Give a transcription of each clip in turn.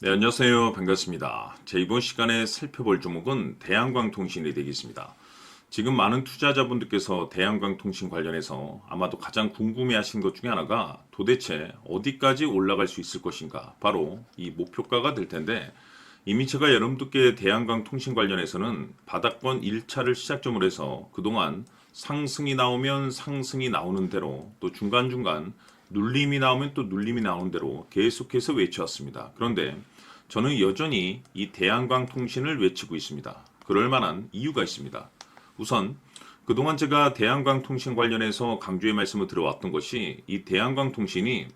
네, 안녕하세요. 반갑습니다. 이번 시간에 살펴볼 종목은 대한광통신이 되겠습니다. 지금 많은 투자자분들께서 대한광통신 관련해서 아마도 가장 궁금해하신 것 중에 하나가 도대체 어디까지 올라갈 수 있을 것인가, 바로 이 목표가가 될 텐데, 이미 제가 여러분들께 대한광통신 관련해서는 바닥권 1차를 시작점으로 해서 그동안 상승이 나오면 상승이 나오는 대로, 또 중간중간 눌림이 나오면 또 눌림이 나오는 대로 계속해서 외쳐왔습니다. 그런데 저는 여전히 이 대한광통신을 외치고 있습니다. 그럴 만한 이유가 있습니다. 우선 그동안 제가 대한광통신 관련해서 강조의 말씀을 들어왔던 것이, 이 대한광통신이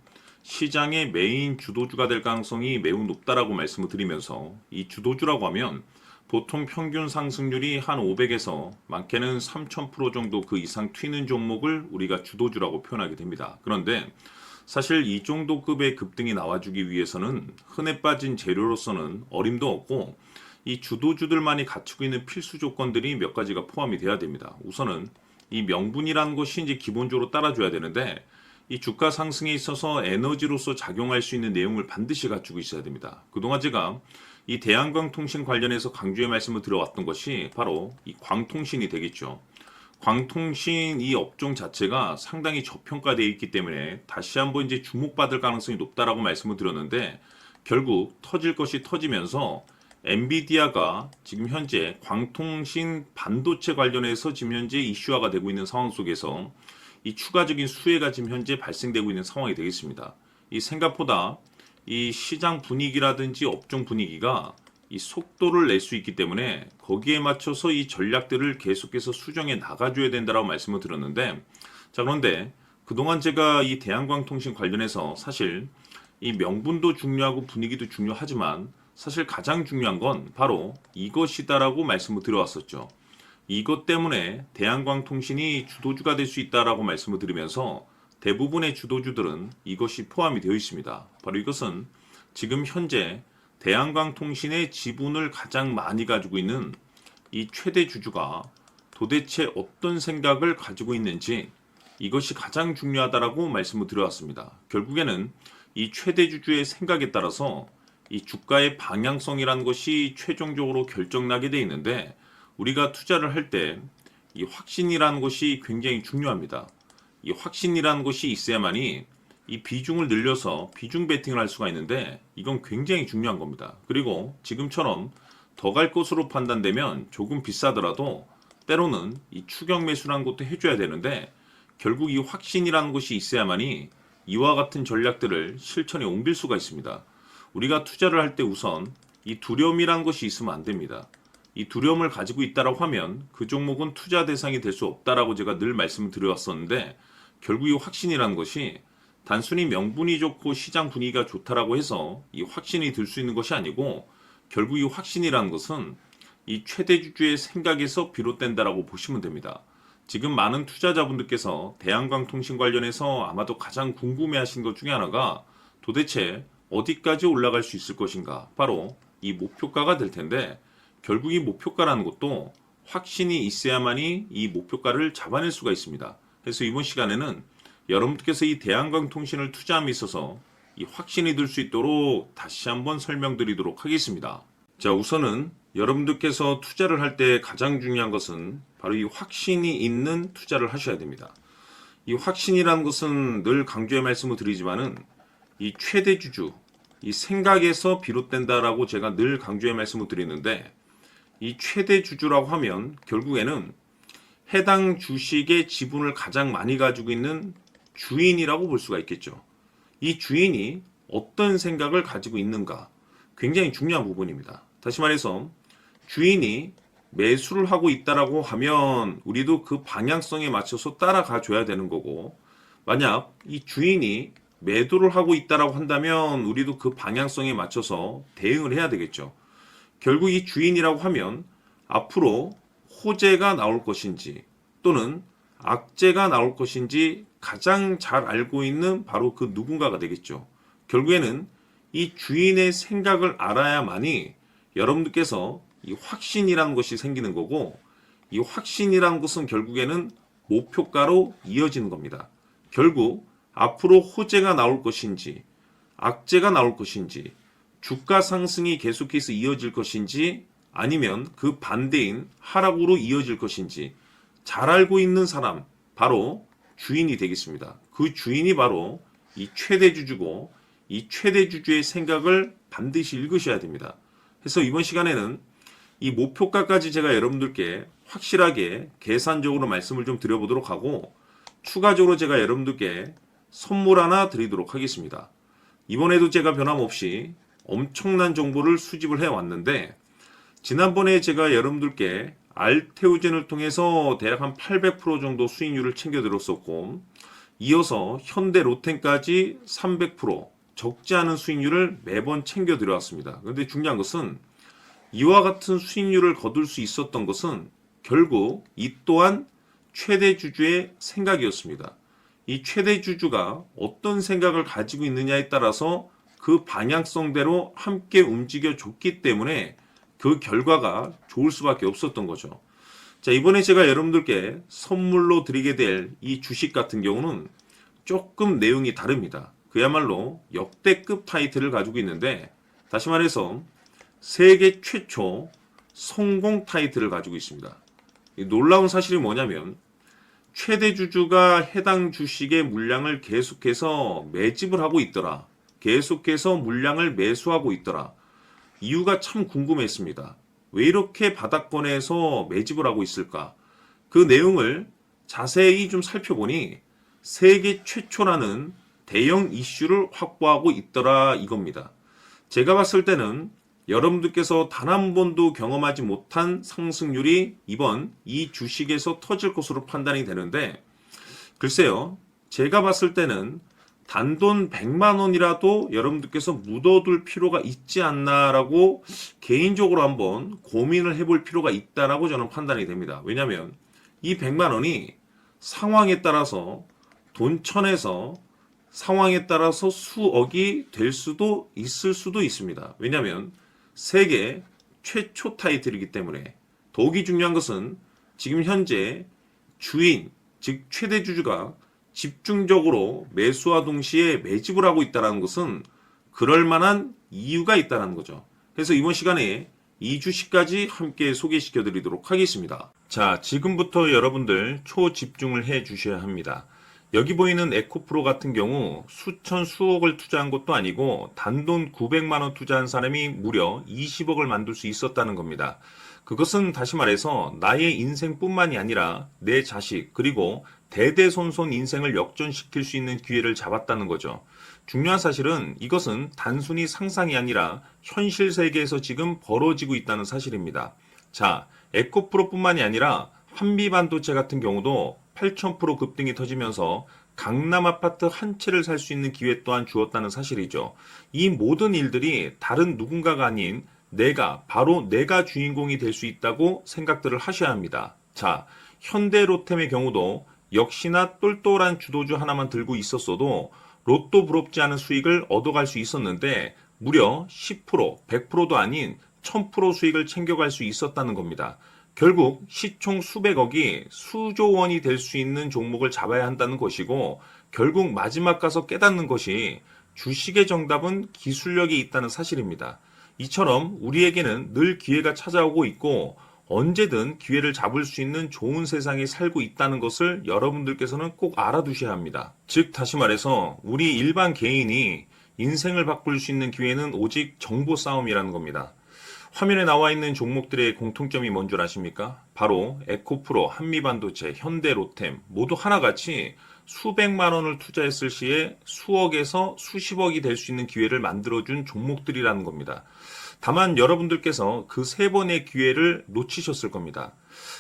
시장의 메인 주도주가 될 가능성이 매우 높다라고 말씀을 드리면서, 이 주도주라고 하면 보통 평균 상승률이 한 500에서 많게는 3000% 정도 그 이상 튀는 종목을 우리가 주도주라고 표현하게 됩니다. 그런데 사실 이 정도 급의 급등이 나와주기 위해서는 흔해 빠진 재료로서는 어림도 없고, 이 주도주들만이 갖추고 있는 필수 조건들이 몇 가지가 포함이 돼야 됩니다. 우선은 이 명분이라는 것이 이제 기본적으로 따라줘야 되는데, 이 주가 상승에 있어서 에너지로서 작용할 수 있는 내용을 반드시 갖추고 있어야 됩니다. 그동안 제가 이 대한광통신 관련해서 강조의 말씀을 드려왔던 것이 바로 이 광통신이 되겠죠. 광통신 이 업종 자체가 상당히 저평가되어 있기 때문에 다시 한번 이제 주목받을 가능성이 높다라고 말씀을 드렸는데, 결국 터질 것이 터지면서 엔비디아가 지금 현재 광통신 반도체 관련해서 지금 현재 이슈화가 되고 있는 상황 속에서 이 추가적인 수혜가 지금 현재 발생되고 있는 상황이 되겠습니다. 이 생각보다 이 시장 분위기라든지 업종 분위기가 이 속도를 낼 수 있기 때문에 거기에 맞춰서 이 전략들을 계속해서 수정해 나가줘야 된다라고 말씀을 드렸는데, 자, 그런데 그동안 제가 이 대한광통신 관련해서 사실 이 명분도 중요하고 분위기도 중요하지만 사실 가장 중요한 건 바로 이것이다라고 말씀을 드려왔었죠. 이것 때문에 대한광통신이 주도주가 될 수 있다라고 말씀을 드리면서 대부분의 주도주들은 이것이 포함이 되어 있습니다. 바로 이것은 지금 현재 대한광통신의 지분을 가장 많이 가지고 있는 이 최대 주주가 도대체 어떤 생각을 가지고 있는지, 이것이 가장 중요하다라고 말씀을 드려왔습니다. 결국에는 이 최대 주주의 생각에 따라서 이 주가의 방향성이라는 것이 최종적으로 결정나게 돼 있는데, 우리가 투자를 할 때 이 확신이라는 것이 굉장히 중요합니다. 이 확신이라는 것이 있어야만이 이 비중을 늘려서 비중 베팅을 할 수가 있는데, 이건 굉장히 중요한 겁니다. 그리고 지금처럼 더 갈 것으로 판단되면 조금 비싸더라도 때로는 이 추격 매수라는 것도 해줘야 되는데, 결국 이 확신이라는 것이 있어야만이 이와 같은 전략들을 실천에 옮길 수가 있습니다. 우리가 투자를 할 때 우선 이 두려움이라는 것이 있으면 안 됩니다. 이 두려움을 가지고 있다라고 하면 그 종목은 투자 대상이 될 수 없다라고 제가 늘 말씀을 드렸었는데, 결국 이 확신이라는 것이 단순히 명분이 좋고 시장 분위기가 좋다라고 해서 이 확신이 들 수 있는 것이 아니고, 결국 이 확신이라는 것은 이 최대 주주의 생각에서 비롯된다라고 보시면 됩니다. 지금 많은 투자자분들께서 대한광통신 관련해서 아마도 가장 궁금해하신 것 중에 하나가 도대체 어디까지 올라갈 수 있을 것인가, 바로 이 목표가가 될 텐데, 결국 이 목표가라는 것도 확신이 있어야만이 이 목표가를 잡아낼 수가 있습니다. 그래서 이번 시간에는 여러분들께서 이 대한광통신을 투자함에 있어서 이 확신이 들 수 있도록 다시 한번 설명드리도록 하겠습니다. 자, 우선은 여러분들께서 투자를 할 때 가장 중요한 것은 바로 이 확신이 있는 투자를 하셔야 됩니다. 이 확신이라는 것은 늘 강조의 말씀을 드리지만은 이 최대 주주, 이 생각에서 비롯된다라고 제가 늘 강조의 말씀을 드리는데, 이 최대 주주라고 하면 결국에는 해당 주식의 지분을 가장 많이 가지고 있는 주인이라고 볼 수가 있겠죠. 이 주인이 어떤 생각을 가지고 있는가, 굉장히 중요한 부분입니다. 다시 말해서 주인이 매수를 하고 있다라고 하면 우리도 그 방향성에 맞춰서 따라가 줘야 되는 거고, 만약 이 주인이 매도를 하고 있다라고 한다면 우리도 그 방향성에 맞춰서 대응을 해야 되겠죠. 결국 이 주인이라고 하면 앞으로 호재가 나올 것인지 또는 악재가 나올 것인지 가장 잘 알고 있는 바로 그 누군가가 되겠죠. 결국에는 이 주인의 생각을 알아야만이 여러분들께서 이 확신이라는 것이 생기는 거고, 이 확신이라는 것은 결국에는 목표가로 이어지는 겁니다. 결국 앞으로 호재가 나올 것인지 악재가 나올 것인지 주가 상승이 계속해서 이어질 것인지 아니면 그 반대인 하락으로 이어질 것인지 잘 알고 있는 사람, 바로 주인이 되겠습니다. 그 주인이 바로 이 최대주주고, 이 최대주주의 생각을 반드시 읽으셔야 됩니다. 그래서 이번 시간에는 이 목표가까지 제가 여러분들께 확실하게 계산적으로 말씀을 좀 드려보도록 하고, 추가적으로 제가 여러분들께 선물 하나 드리도록 하겠습니다. 이번에도 제가 변함없이 엄청난 정보를 수집을 해왔는데, 지난번에 제가 여러분들께 알테오젠을 통해서 대략 한 800% 정도 수익률을 챙겨드렸었고, 이어서 현대 로템까지 300% 적지 않은 수익률을 매번 챙겨드려왔습니다. 그런데 중요한 것은 이와 같은 수익률을 거둘 수 있었던 것은 결국 이 또한 최대주주의 생각이었습니다. 이 최대주주가 어떤 생각을 가지고 있느냐에 따라서 그 방향성대로 함께 움직여 줬기 때문에 그 결과가 좋을 수밖에 없었던 거죠. 자, 이번에 제가 여러분들께 선물로 드리게 될 이 주식 같은 경우는 조금 내용이 다릅니다. 그야말로 역대급 타이틀을 가지고 있는데, 다시 말해서 세계 최초 성공 타이틀을 가지고 있습니다. 놀라운 사실이 뭐냐면 최대주주가 해당 주식의 물량을 계속해서 매집을 하고 있더라. 계속해서 물량을 매수하고 있더라. 이유가 참 궁금했습니다. 왜 이렇게 바닥권에서 매집을 하고 있을까? 그 내용을 자세히 좀 살펴보니 세계 최초라는 대형 이슈를 확보하고 있더라 이겁니다. 제가 봤을 때는 여러분들께서 단 한 번도 경험하지 못한 상승률이 이번 이 주식에서 터질 것으로 판단이 되는데, 글쎄요, 제가 봤을 때는 단돈 100만 원이라도 여러분들께서 묻어둘 필요가 있지 않나라고 개인적으로 한번 고민을 해볼 필요가 있다라고 저는 판단이 됩니다. 왜냐하면 이 100만 원이 상황에 따라서 돈천에서 상황에 따라서 수억이 될 수도 있을 수도 있습니다. 왜냐하면 세계 최초 타이틀이기 때문에. 더욱이 중요한 것은 지금 현재 주인, 즉 최대주주가 집중적으로 매수와 동시에 매집을 하고 있다는 것은 그럴 만한 이유가 있다는 거죠. 그래서 이번 시간에 이 주식까지 함께 소개시켜 드리도록 하겠습니다. 자, 지금부터 여러분들 초집중을 해 주셔야 합니다. 여기 보이는 에코프로 같은 경우 수천 수억을 투자한 것도 아니고 단돈 900만 원 투자한 사람이 무려 20억을 만들 수 있었다는 겁니다. 그것은 다시 말해서 나의 인생뿐만이 아니라 내 자식 그리고 대대손손 인생을 역전시킬 수 있는 기회를 잡았다는 거죠. 중요한 사실은 이것은 단순히 상상이 아니라 현실 세계에서 지금 벌어지고 있다는 사실입니다. 자, 에코프로뿐만이 아니라 한미반도체 같은 경우도 8,000% 급등이 터지면서 강남 아파트 한 채를 살 수 있는 기회 또한 주었다는 사실이죠. 이 모든 일들이 다른 누군가가 아닌 바로 내가 주인공이 될 수 있다고 생각들을 하셔야 합니다. 자, 현대로템의 경우도 역시나 똘똘한 주도주 하나만 들고 있었어도 로또 부럽지 않은 수익을 얻어갈 수 있었는데 무려 10%, 100%도 아닌 1000% 수익을 챙겨갈 수 있었다는 겁니다. 결국 시총 수백억이 수조 원이 될 수 있는 종목을 잡아야 한다는 것이고, 결국 마지막 가서 깨닫는 것이 주식의 정답은 기술력이 있다는 사실입니다. 이처럼 우리에게는 늘 기회가 찾아오고 있고 언제든 기회를 잡을 수 있는 좋은 세상에 살고 있다는 것을 여러분들께서는 꼭 알아두셔야 합니다. 즉 다시 말해서 우리 일반 개인이 인생을 바꿀 수 있는 기회는 오직 정보 싸움이라는 겁니다. 화면에 나와 있는 종목들의 공통점이 뭔 줄 아십니까? 바로 에코프로, 한미반도체, 현대로템 모두 하나같이 수백만 원을 투자했을 시에 수억에서 수십억이 될 수 있는 기회를 만들어준 종목들이라는 겁니다. 다만 여러분들께서 그 세 번의 기회를 놓치셨을 겁니다.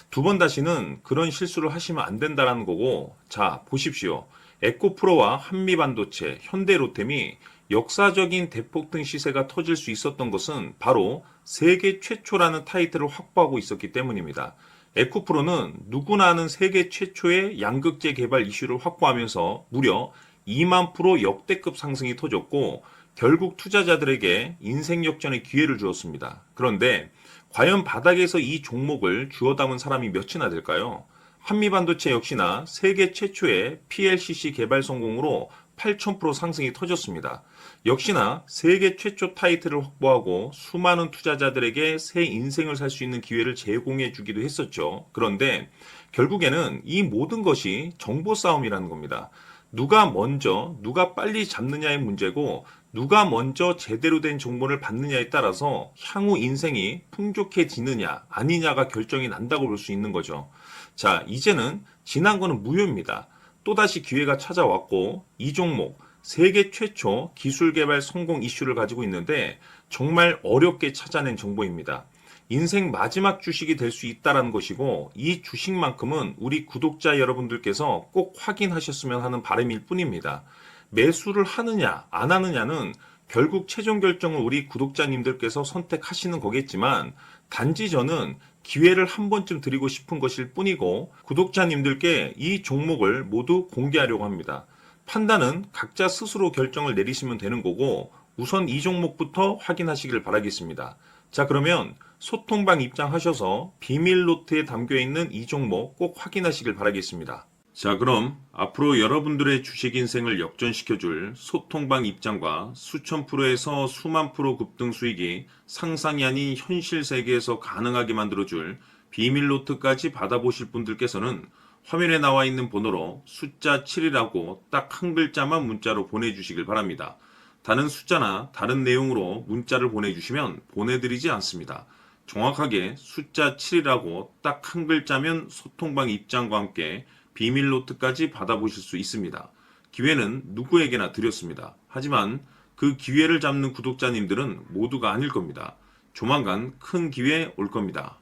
두 번 다시는 그런 실수를 하시면 안 된다는 거고, 자 보십시오. 에코프로와 한미반도체, 현대로템이 역사적인 대폭등 시세가 터질 수 있었던 것은 바로 세계 최초라는 타이틀을 확보하고 있었기 때문입니다. 에코프로는 누구나 아는 세계 최초의 양극재 개발 이슈를 확보하면서 무려 2만 프로 역대급 상승이 터졌고 결국 투자자들에게 인생 역전의 기회를 주었습니다. 그런데 과연 바닥에서 이 종목을 주워 담은 사람이 몇이나 될까요? 한미반도체 역시나 세계 최초의 PLCC 개발 성공으로 8,000% 상승이 터졌습니다. 역시나 세계 최초 타이틀을 확보하고 수많은 투자자들에게 새 인생을 살 수 있는 기회를 제공해 주기도 했었죠. 그런데 결국에는 이 모든 것이 정보 싸움이라는 겁니다. 누가 먼저, 누가 빨리 잡느냐의 문제고, 누가 먼저 제대로 된 정보를 받느냐에 따라서 향후 인생이 풍족해지느냐, 아니냐가 결정이 난다고 볼 수 있는 거죠. 자, 이제는 지난 거는 무효입니다. 또다시 기회가 찾아왔고, 이 종목, 세계 최초 기술 개발 성공 이슈를 가지고 있는데, 정말 어렵게 찾아낸 정보입니다. 인생 마지막 주식이 될 수 있다는 것이고, 이 주식만큼은 우리 구독자 여러분들께서 꼭 확인하셨으면 하는 바람일 뿐입니다. 매수를 하느냐 안 하느냐는 결국 최종 결정을 우리 구독자님들께서 선택하시는 거겠지만, 단지 저는 기회를 한 번쯤 드리고 싶은 것일 뿐이고, 구독자님들께 이 종목을 모두 공개하려고 합니다. 판단은 각자 스스로 결정을 내리시면 되는 거고, 우선 이 종목부터 확인하시길 바라겠습니다. 자, 그러면 소통방 입장하셔서 비밀 노트에 담겨 있는 이 종목 꼭 확인하시길 바라겠습니다. 자, 그럼 앞으로 여러분들의 주식 인생을 역전시켜줄 소통방 입장과 수천 프로에서 수만 프로 급등 수익이 상상이 아닌 현실 세계에서 가능하게 만들어줄 비밀 노트까지 받아보실 분들께서는 화면에 나와 있는 번호로 숫자 7이라고 딱 한 글자만 문자로 보내주시길 바랍니다. 다른 숫자나 다른 내용으로 문자를 보내주시면 보내드리지 않습니다. 정확하게 숫자 7이라고 딱 한 글자면 소통방 입장과 함께 비밀 노트까지 받아보실 수 있습니다. 기회는 누구에게나 드렸습니다. 하지만 그 기회를 잡는 구독자님들은 모두가 아닐 겁니다. 조만간 큰 기회 올 겁니다.